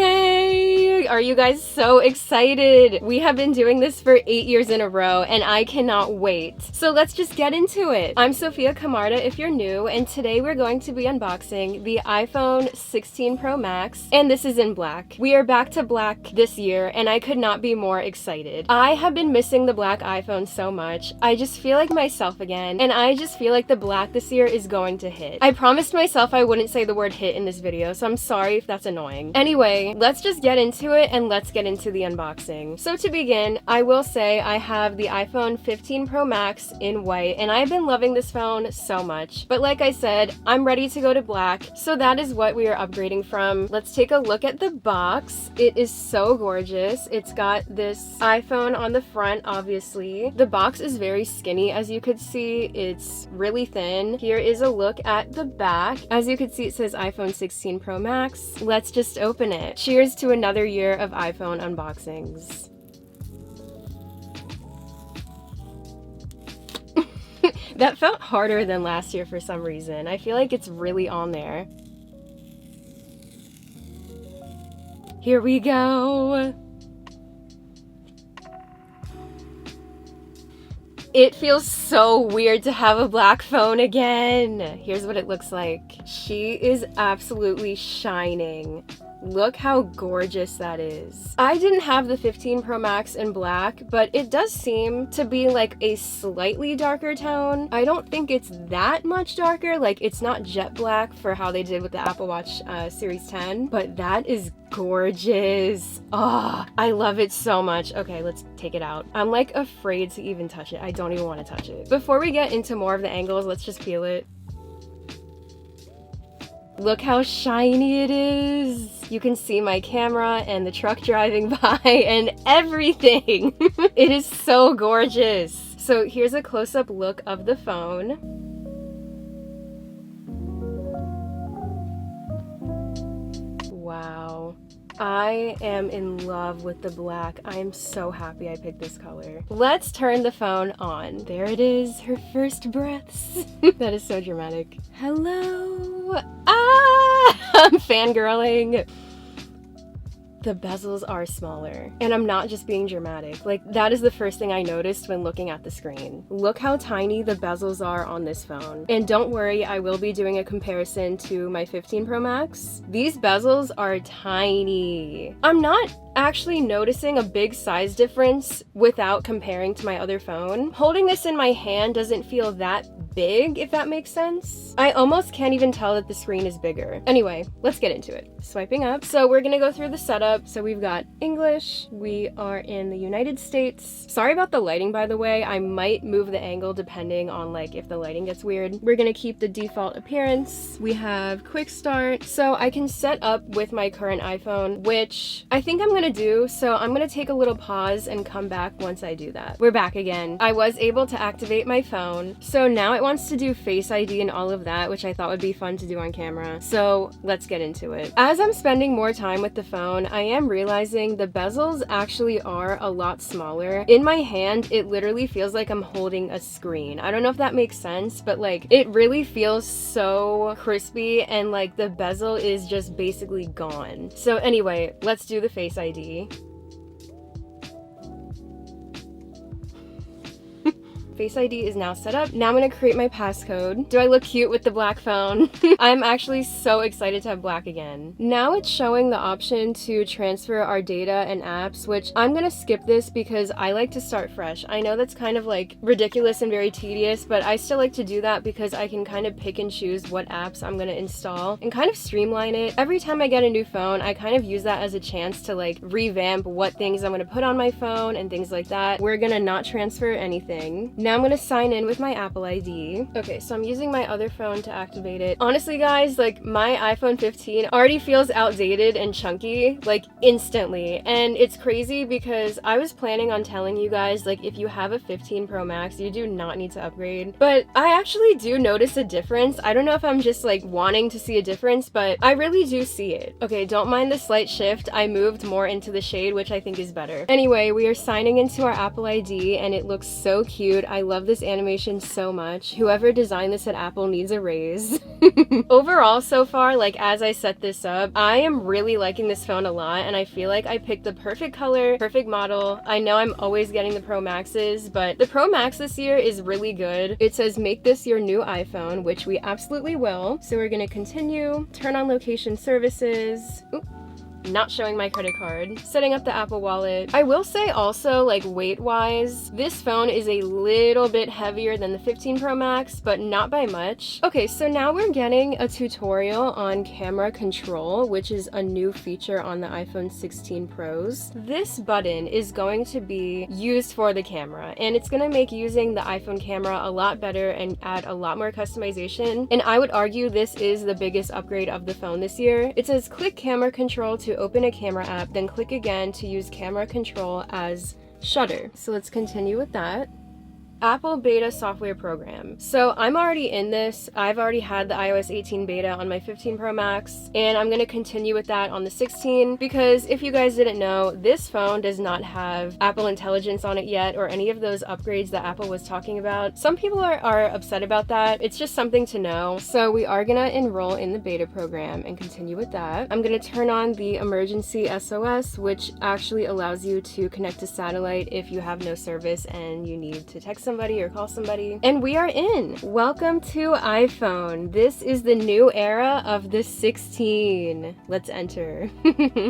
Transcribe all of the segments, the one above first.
Yay! Are you guys so excited? We have been doing this for 8 years in a row and I cannot wait. So let's just get into it. I'm Sophia Camarda if you're new, and today we're going to be unboxing the iPhone 16 Pro Max, and this is in black. We are back to black this year and I could not be more excited. I have been missing the black iPhone so much. I just feel like myself again, and I just feel like the black this year is going to hit. I promised myself I wouldn't say the word hit in this video, so I'm sorry if that's annoying. Anyway, let's just get into it and let's get into the unboxing. So to begin, I will say I have the iPhone 15 Pro Max in white, and I've been loving this phone so much. But like I said, I'm ready to go to black, so that is what we are upgrading from. Let's take a look at the box. It is so gorgeous. It's got this iPhone on the front, obviously. The box is very skinny, as you could see. It's really thin. Here is a look at the back. As you can see, it says iPhone 16 Pro Max. Let's just open it. Cheers to another year of iPhone unboxings. That felt harder than last year for some reason. I feel like it's really on there. Here we go. It feels so weird to have a black phone again. Here's what it looks like. She is absolutely shining. Look how gorgeous that is. I didn't have the 15 Pro Max in black, but it does seem to be like a slightly darker tone. I don't think it's that much darker. Like, it's not jet black for how they did with the Apple Watch Series 10, but that is gorgeous. Oh, I love it so much. Okay, let's take it out. I'm like afraid to even touch it. I don't even want to touch it. Before we get into more of the angles, let's just peel it. Look how shiny it is. You can see my camera and the truck driving by and everything. It is so gorgeous. So here's a close-up look of the phone. Wow. I am in love with the black. I am so happy I picked this color. Let's turn the phone on. There it is, her first breaths. That is so dramatic. Hello. I'm fangirling. The bezels are smaller, and I'm not just being dramatic. Like, that is the first thing I noticed when looking at the screen. Look how tiny the bezels are on this phone. And don't worry, I will be doing a comparison to my 15 Pro Max. These bezels are tiny. I'm not actually noticing a big size difference without comparing to my other phone. Holding this in my hand doesn't feel that big, if that makes sense. I almost can't even tell that the screen is bigger. Anyway, let's get into it. Swiping up. So we're gonna go through the setup. So we've got English. We are in the United States. Sorry about the lighting, by the way. I might move the angle depending on like if the lighting gets weird. We're gonna keep the default appearance. We have quick start. So I can set up with my current iPhone, which I think I'm gonna do. So I'm gonna take a little pause and come back once I do that. We're back again. I was able to activate my phone. So now it wants to do Face ID and all of that, which I thought would be fun to do on camera. So let's get into it. As I'm spending more time with the phone, I am realizing the bezels actually are a lot smaller. In my hand, it literally feels like I'm holding a screen. I don't know if that makes sense, but like, it really feels so crispy, and like the bezel is just basically gone. So anyway, let's do the Face ID. Face ID is now set up. Now I'm gonna create my passcode. Do I look cute with the black phone? I'm actually so excited to have black again. Now it's showing the option to transfer our data and apps, which I'm gonna skip this because I like to start fresh. I know that's kind of like ridiculous and very tedious, but I still like to do that because I can kind of pick and choose what apps I'm gonna install and kind of streamline it. Every time I get a new phone, I kind of use that as a chance to like revamp what things I'm gonna put on my phone and things like that. We're gonna not transfer anything. Now I'm gonna sign in with my Apple ID. Okay, so I'm using my other phone to activate it. Honestly, guys, like my iPhone 15 already feels outdated and chunky, like instantly. And it's crazy because I was planning on telling you guys, like, if you have a 15 Pro Max, you do not need to upgrade. But I actually do notice a difference. I don't know if I'm just like wanting to see a difference, but I really do see it. Okay, don't mind the slight shift. I moved more into the shade, which I think is better. Anyway, we are signing into our Apple ID and it looks so cute. I love this animation so much. Whoever designed this at Apple needs a raise. Overall, so far, like as I set this up, I am really liking this phone a lot, and I feel like I picked the perfect color, perfect model. I know I'm always getting the Pro Maxes, but the Pro Max this year is really good. It says make this your new iPhone, which we absolutely will. So we're gonna continue, turn on location services. Oop. Not showing my credit card, setting up the Apple Wallet. I will say also, like weight wise, this phone is a little bit heavier than the 15 Pro Max, but not by much. Okay, so now we're getting a tutorial on camera control, which is a new feature on the iPhone 16 Pros. This button is going to be used for the camera, and it's gonna make using the iPhone camera a lot better and add a lot more customization. And I would argue this is the biggest upgrade of the phone this year. It says click camera control to open a camera app, then click again to use camera control as shutter. So let's continue with that. Apple beta software program. So I'm already in this. I've already had the iOS 18 beta on my 15 Pro Max, and I'm going to continue with that on the 16 because if you guys didn't know, this phone does not have Apple Intelligence on it yet or any of those upgrades that Apple was talking about. Some people are upset about that. It's just something to know. So we are going to enroll in the beta program and continue with that. I'm going to turn on the emergency SOS, which actually allows you to connect to satellite if you have no service and you need to text somebody or call somebody. And we are in. Welcome to iPhone. This is the new era of the 16. Let's enter.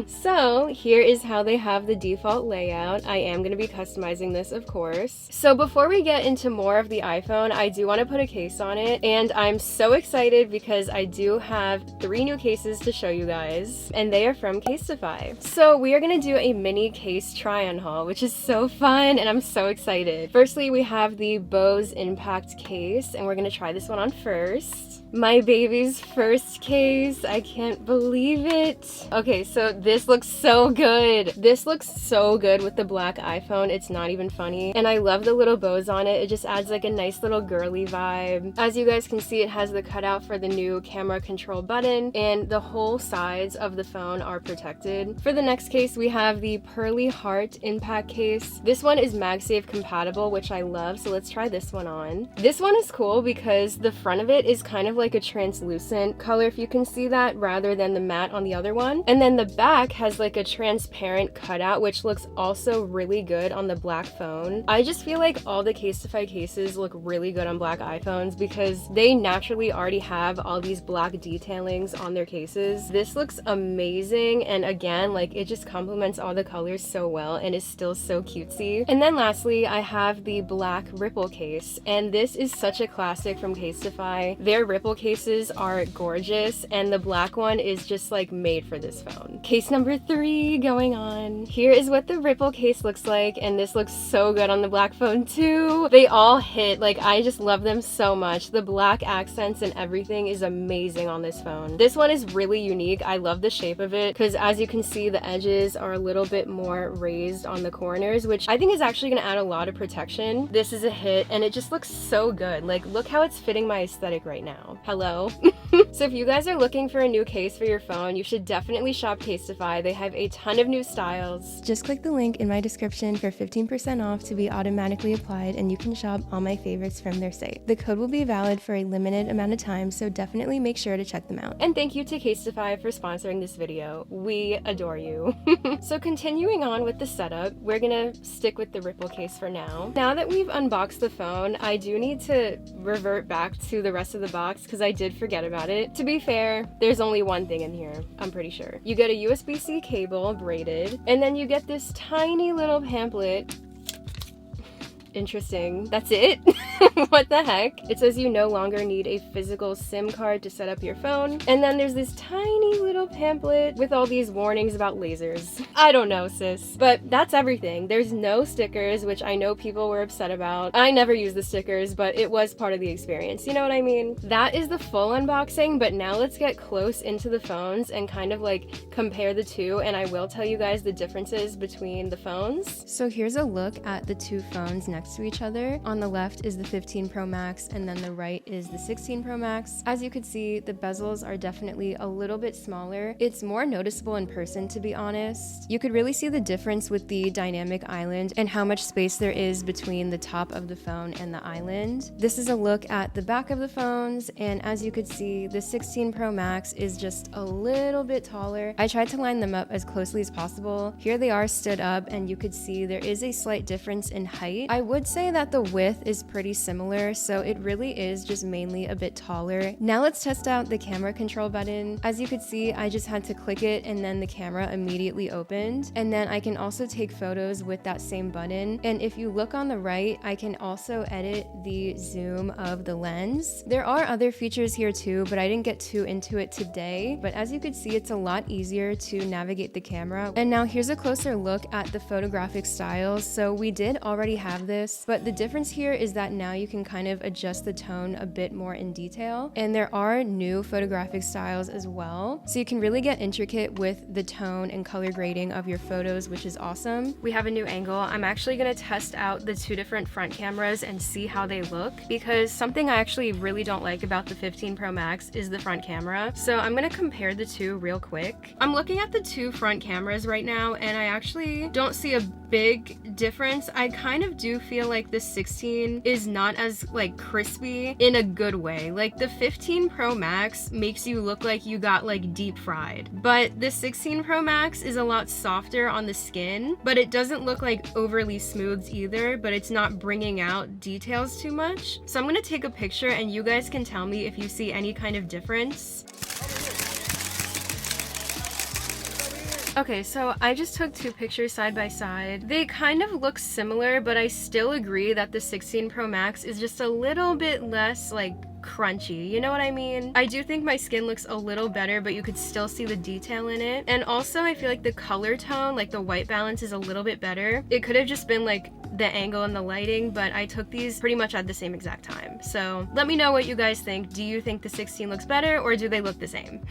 So here is how they have the default layout. I am going to be customizing this, of course. So before we get into more of the iPhone, I do want to put a case on it, and I'm so excited because I do have 3 new cases to show you guys, and they are from CASETiFY. So we are going to do a mini case try-on haul, which is so fun, and I'm so excited. Firstly, we have the Bose Impact case, and we're gonna try this one on first. My baby's first case. I can't believe it. Okay, so this looks so good. This looks so good with the black iPhone. It's not even funny. And I love the little bows on it. It just adds like a nice little girly vibe. As you guys can see, it has the cutout for the new camera control button, and the whole sides of the phone are protected. For the next case, we have the Pearly Heart Impact case. This one is Magsafe compatible, which I love, so let's try this one on. This one is cool because the front of it is kind of like a translucent color, if you can see that, rather than the matte on the other one. And then the back has like a transparent cutout, which looks also really good on the black phone. I just feel like all the CASETiFY cases look really good on black iPhones because they naturally already have all these black detailings on their cases. This looks amazing, and again, like it just complements all the colors so well and is still so cutesy. And then lastly, I have the black Ripple case, and this is such a classic from CASETiFY. Their Ripple cases are gorgeous, and the black one is just like made for this phone. Case number 3 going on. Here is what the Ripple case looks like, and this looks so good on the black phone too. They all hit. Like, I just love them so much. The black accents and everything is amazing on this phone. This one is really unique. I love the shape of it because as you can see, the edges are a little bit more raised on the corners, which I think is actually going to add a lot of protection. This is a hit, and it just looks so good. Like, look how it's fitting my aesthetic right now. Hello. So if you guys are looking for a new case for your phone, you should definitely shop CASETiFY. They have a ton of new styles. Just click the link in my description for 15% off to be automatically applied, and you can shop all my favorites from their site. The code will be valid for a limited amount of time, so definitely make sure to check them out. And thank you to CASETiFY for sponsoring this video. We adore you. So continuing on with the setup, we're gonna stick with the Ripple case for now. Now that we've unboxed the phone, I do need to revert back to the rest of the box because I did forget about it. To be fair, there's only one thing in here, I'm pretty sure. You get a USB-C cable, braided, and then you get this tiny little pamphlet. Interesting. That's it? What the heck? It says you no longer need a physical SIM card to set up your phone. And then there's this tiny little pamphlet with all these warnings about lasers. I don't know, sis. But that's everything. There's no stickers, which I know people were upset about. I never use the stickers, but it was part of the experience. You know what I mean? That is the full unboxing, but now let's get close into the phones and kind of like compare the two, and I will tell you guys the differences between the phones. So here's a look at the two phones next next to each other. On the left is the 15 Pro Max, and then the right is the 16 Pro Max. As you could see, the bezels are definitely a little bit smaller. It's more noticeable in person, to be honest. You could really see the difference with the dynamic island and how much space there is between the top of the phone and the island. This is a look at the back of the phones, and as you could see, the 16 Pro Max is just a little bit taller. I tried to line them up as closely as possible. Here they are stood up, and you could see there is a slight difference in height. I would say that the width is pretty similar, so it really is just mainly a bit taller. Now let's test out the camera control button. As you could see, I just had to click it and then the camera immediately opened. And then I can also take photos with that same button. And if you look on the right, I can also edit the zoom of the lens. There are other features here too, but I didn't get too into it today. But as you could see, it's a lot easier to navigate the camera. And now here's a closer look at the photographic styles. So we did already have this, but the difference here is that now you can kind of adjust the tone a bit more in detail. And there are new photographic styles as well. So you can really get intricate with the tone and color grading of your photos, which is awesome. We have a new angle. I'm actually gonna test out the two different front cameras and see how they look, because something I actually really don't like about the 15 Pro Max is the front camera. So I'm gonna compare the two real quick. I'm looking at the two front cameras right now, and I actually don't see a big difference. I kind of do feel like the 16 is not as like crispy in a good way. Like the 15 Pro Max makes you look like you got like deep fried, but the 16 Pro Max is a lot softer on the skin, but it doesn't look like overly smoothed either, but it's not bringing out details too much. So I'm gonna take a picture and you guys can tell me if you see any kind of difference. Okay, so I just took two pictures side by side. They kind of look similar, but I still agree that the 16 Pro Max is just a little bit less like crunchy, you know what I mean? I do think my skin looks a little better, but you could still see the detail in it. And also I feel like the color tone, like the white balance, is a little bit better. It could have just been like the angle and the lighting, but I took these pretty much at the same exact time. So let me know what you guys think. Do you think the 16 looks better, or do they look the same?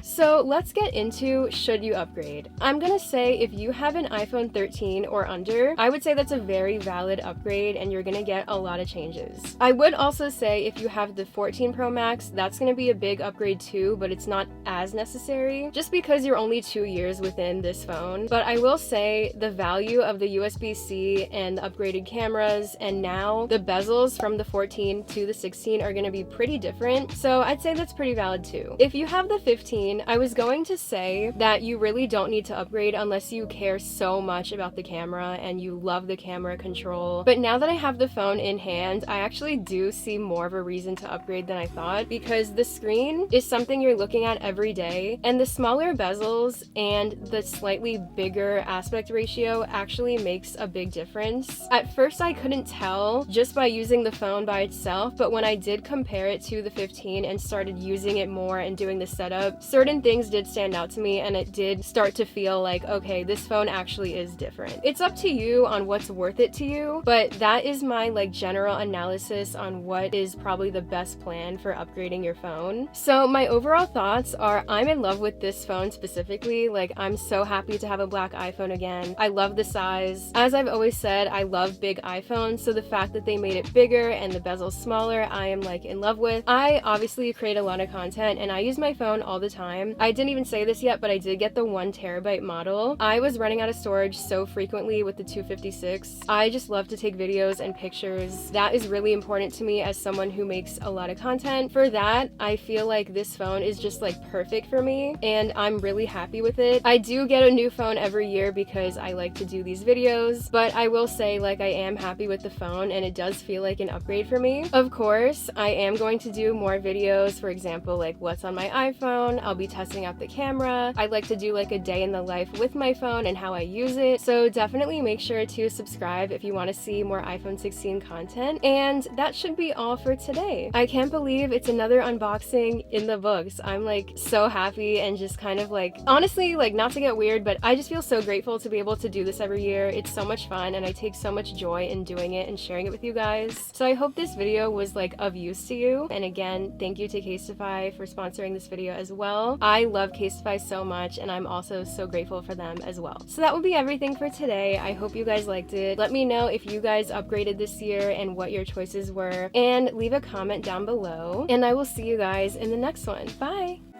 So let's get into should you upgrade. I'm gonna say if you have an iPhone 13 or under, I would say that's a very valid upgrade and you're gonna get a lot of changes. I would also say if you have the 14 Pro Max, that's gonna be a big upgrade too, but it's not as necessary just because you're only 2 years within this phone. But I will say the value of the USB-C and upgraded cameras, and now the bezels from the 14 to the 16 are going to be pretty different, so I'd say that's pretty valid too. If you have the 15, I was going to say that you really don't need to upgrade unless you care so much about the camera and you love the camera control, but now that I have the phone in hand, I actually do see more of a reason to upgrade than I thought, because the screen is something you're looking at every day, and the smaller bezels and the slightly bigger aspect ratio actually makes a big difference. At first I couldn't tell just by using the phone by itself, but when I did compare it to the 15 and started using it more and doing the setup, certain things did stand out to me and it did start to feel like, okay, this phone actually is different. It's up to you on what's worth it to you, but that is my like general analysis on what is probably the best plan for upgrading your phone. So my overall thoughts are I'm in love with this phone specifically. Like, I'm so happy to have a black iPhone again. I love the size. As I've always said, I love big iPhones, so the fact that they made it bigger and the bezel smaller, I am like in love with. I obviously create a lot of content and I use my phone all the time. I didn't even say this yet, but I did get the 1 terabyte model. I was running out of storage so frequently with the 256. I just love to take videos and pictures. That is really important to me as someone who makes a lot of content. For that, I feel like this phone is just like perfect for me and I'm really happy with it. I do get a new phone every year because I like to do these videos, but I will say like I am happy with the phone and it does feel like an upgrade for me. Of course, I am going to do more videos, for example, like what's on my iPhone. I'll be testing out the camera. I'd like to do like a day in the life with my phone and how I use it. So definitely make sure to subscribe if you want to see more iPhone 16 content. And that should be all for today. I can't believe it's another unboxing in the books. I'm like so happy and just kind of like, honestly, like not to get weird, but I just feel so grateful to be able to do this every year. It's so much fun and I take so much joy in doing it and sharing it with you guys. So I hope this video was like of use to you. And again, thank you to CASETiFY for sponsoring this video as well. I love CASETiFY so much, and I'm also so grateful for them as well. So that will be everything for today. I hope you guys liked it. Let me know if you guys upgraded this year and what your choices were, and leave a comment down below, and I will see you guys in the next one. Bye!